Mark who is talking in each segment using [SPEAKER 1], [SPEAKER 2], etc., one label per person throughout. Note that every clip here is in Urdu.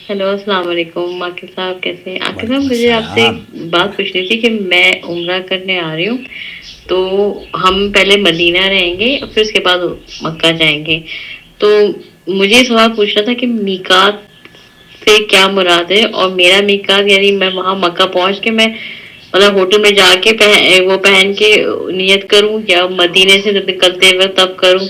[SPEAKER 1] ہیلو، السلام علیکم عاقل صاحب، کیسے ہیں؟ عاقل صاحب
[SPEAKER 2] وعلیکم
[SPEAKER 1] مجھے آپ سے ایک
[SPEAKER 2] السلام.
[SPEAKER 1] بات پوچھنی تھی کہ میں عمرہ کرنے آ رہی ہوں، تو ہم پہلے مدینہ رہیں گے اور پھر اس کے بعد مکہ جائیں گے. تو مجھے یہ سوال پوچھنا تھا کہ میقات سے کیا مراد ہے، اور میرا میقات یعنی میں وہاں مکہ پہنچ کے میں مطلب ہوٹل میں جا کے وہ پہن کے نیت کروں، یا مدینے سے نکلتے وقت تب کروں؟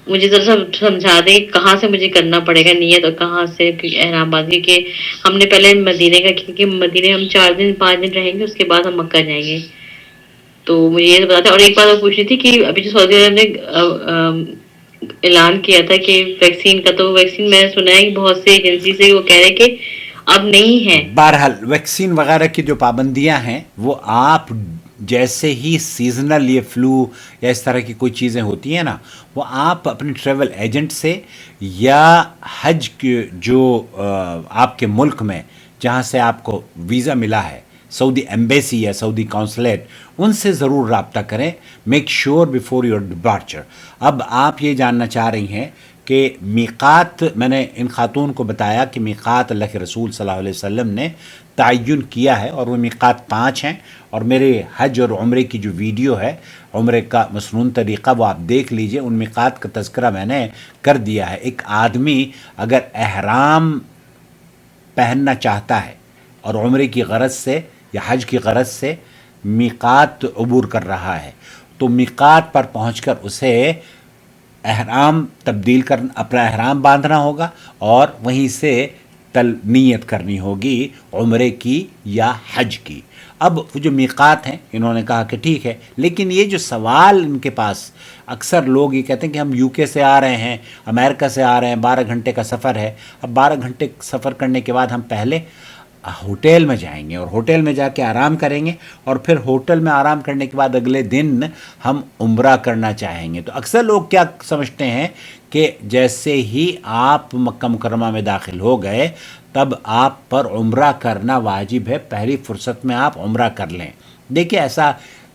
[SPEAKER 1] مجھے ذرا سا سمجھا دیں کہاں سے مجھے کرنا پڑے گا نیت اور کہاں سے احرام باندھی کہ ہم نے پہلے مدینے کا، کیونکہ مدینے ہم 4 دن 5 دن رہیں گے، اس کے بعد ہم مکہ جائیں گے. تو مجھے یہ بتا تھا. اور ایک بات اور پوچھنی تھی کہ ابھی جو سعودی عرب نے اعلان کیا تھا کہ ویکسین کا، تو ویکسین میں نے سنا ہے کہ بہت سے ایجنسی سے وہ کہہ رہے کہ اب نہیں ہے.
[SPEAKER 2] بہرحال ویکسین وغیرہ کی جو پابندیاں ہیں وہ آپ جیسے ہی سیزنل یہ فلو یا اس طرح کی کوئی چیزیں ہوتی ہیں نا، وہ آپ اپنے ٹریول ایجنٹ سے یا حج کے جو آپ کے ملک میں جہاں سے آپ کو ویزا ملا ہے، سعودی ایمبیسی یا سعودی کونسلیٹ، ان سے ضرور رابطہ کریں. Make sure before your departure. اب آپ یہ جاننا چاہ رہی ہیں کہ میقات، میں نے ان خاتون کو بتایا کہ میقات اللہ کے رسول صلی اللہ علیہ وسلم نے تعین کیا ہے، اور وہ میقات 5 ہیں. اور میرے حج اور عمرے کی جو ویڈیو ہے، عمرے کا مسنون طریقہ، وہ آپ دیکھ لیجئے. ان میقات کا تذکرہ میں نے کر دیا ہے. ایک آدمی اگر احرام پہننا چاہتا ہے اور عمرے کی غرض سے یا حج کی غرض سے میقات عبور کر رہا ہے، تو میقات پر پہنچ کر اسے احرام تبدیل کرنا، اپنا احرام باندھنا ہوگا، اور وہیں سے نیت کرنی ہوگی عمرے کی یا حج کی. اب وہ جو میقات ہیں، انہوں نے کہا کہ ٹھیک ہے، لیکن یہ جو سوال ان کے پاس، اکثر لوگ یہ کہتے ہیں کہ ہم یو کے سے آ رہے ہیں، امریکہ سے آ رہے ہیں، 12 گھنٹے کا سفر ہے. اب 12 گھنٹے سفر کرنے کے بعد ہم پہلے ہوٹل میں جائیں گے اور ہوٹل میں جا کے آرام کریں گے، اور پھر ہوٹل میں آرام کرنے کے بعد اگلے دن ہم عمرہ کرنا چاہیں گے. تو اکثر لوگ کیا سمجھتے ہیں کہ جیسے ہی آپ مکہ مکرمہ میں داخل ہو گئے تب آپ پر عمرہ کرنا واجب ہے، پہلی فرصت میں آپ عمرہ کر لیں. دیکھیے ایسا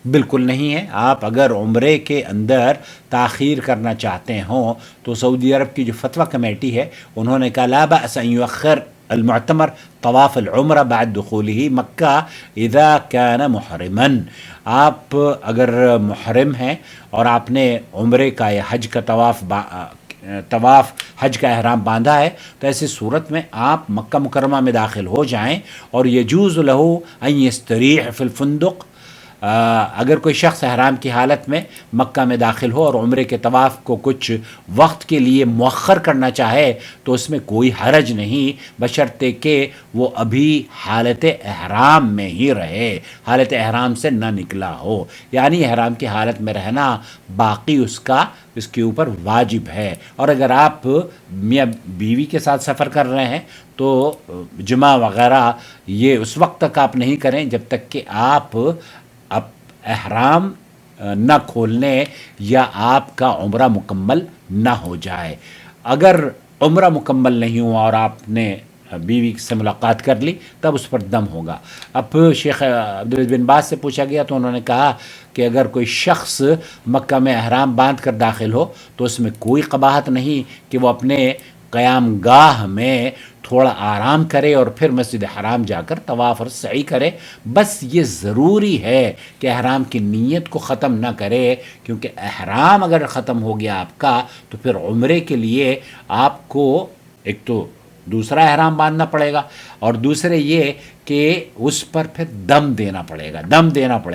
[SPEAKER 2] بالکل نہیں ہے. آپ اگر عمرے کے اندر تاخیر کرنا چاہتے ہوں تو سعودی عرب کی جو فتویٰ کمیٹی ہے، انہوں نے کہا لا بأس ان یؤخر المعتمر طواف العمرہ بعد دخولہ مکہ اذا کان محرما. آپ اگر محرم ہیں اور آپ نے عمرے کا یا حج کا طواف حج کا احرام باندھا ہے، تو ایسی صورت میں آپ مکہ مکرمہ میں داخل ہو جائیں. اور یجوز لہ ان یستریح فی الفندق. اگر کوئی شخص احرام کی حالت میں مکہ میں داخل ہو اور عمرے کے طواف کو کچھ وقت کے لیے مؤخر کرنا چاہے تو اس میں کوئی حرج نہیں، بشرطے کہ وہ ابھی حالت احرام میں ہی رہے، حالت احرام سے نہ نکلا ہو. یعنی احرام کی حالت میں رہنا باقی اس کے اوپر واجب ہے. اور اگر آپ میاں بیوی کے ساتھ سفر کر رہے ہیں تو جمعہ وغیرہ یہ اس وقت تک آپ نہیں کریں جب تک کہ آپ احرام نہ کھولنے یا آپ کا عمرہ مکمل نہ ہو جائے. اگر عمرہ مکمل نہیں ہوا اور آپ نے بیوی سے ملاقات کر لی تب اس پر دم ہوگا. اب شیخ عبدالعزیز بن باز سے پوچھا گیا تو انہوں نے کہا کہ اگر کوئی شخص مکہ میں احرام باندھ کر داخل ہو تو اس میں کوئی قباحت نہیں کہ وہ اپنے قیام گاہ میں تھوڑا آرام کرے اور پھر مسجد حرام جا کر طواف اور سعی کرے. بس یہ ضروری ہے کہ احرام کی نیت کو ختم نہ کرے، کیونکہ احرام اگر ختم ہو گیا آپ کا تو پھر عمرے کے لیے آپ کو ایک تو دوسرا احرام باندھنا پڑے گا، اور دوسرے یہ کہ اس پر پھر دم دینا پڑے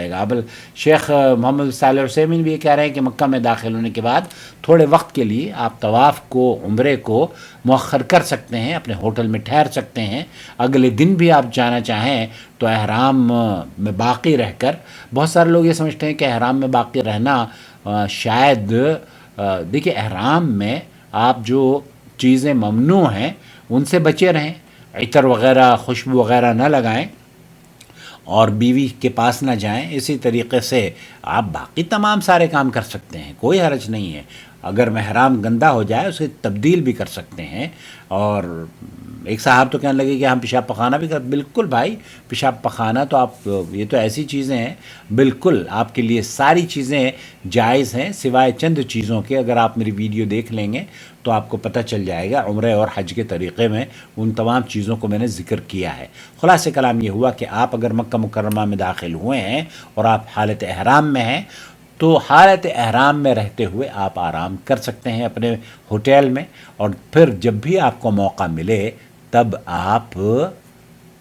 [SPEAKER 2] گا. اب شیخ محمد صالح عثیمین بھی یہ کہہ رہے ہیں کہ مکہ میں داخل ہونے کے بعد تھوڑے وقت کے لیے آپ طواف کو، عمرے کو مؤخر کر سکتے ہیں، اپنے ہوٹل میں ٹھہر سکتے ہیں. اگلے دن بھی آپ جانا چاہیں تو احرام میں باقی رہ کر، بہت سارے لوگ یہ سمجھتے ہیں کہ احرام میں باقی رہنا شاید، دیکھیے احرام میں آپ جو چیزیں ممنوع ہیں ان سے بچے رہیں، عطر وغیرہ، خوشبو وغیرہ نہ لگائیں، اور بیوی کے پاس نہ جائیں. اسی طریقے سے آپ باقی تمام سارے کام کر سکتے ہیں، کوئی حرج نہیں ہے. اگر محرام گندہ ہو جائے اسے تبدیل بھی کر سکتے ہیں. اور ایک صاحب تو کہنے لگے کہ ہم پیشاب پخانہ بھی کرتے. بالکل بھائی، پیشاب پخانہ تو آپ، یہ تو ایسی چیزیں ہیں، بالکل آپ کے لیے ساری چیزیں جائز ہیں سوائے چند چیزوں کے. اگر آپ میری ویڈیو دیکھ لیں گے تو آپ کو پتہ چل جائے گا. عمرہ اور حج کے طریقے میں ان تمام چیزوں کو میں نے ذکر کیا ہے. خلاصہ کلام یہ ہوا کہ آپ اگر مکہ مکرمہ میں داخل ہوئے ہیں اور آپ حالت احرام میں ہیں، تو حالت احرام میں رہتے ہوئے آپ آرام کر سکتے ہیں اپنے ہوٹل میں، اور پھر جب بھی آپ کو موقع ملے تب آپ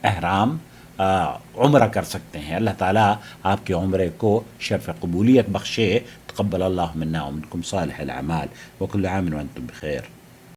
[SPEAKER 2] احرام عمرہ کر سکتے ہیں. اللہ تعالیٰ آپ کے عمرے کو شرف قبولیت بخشے. تقبل اللہ منا ومنکم صالح الاعمال وکل عام وانتم بخیر.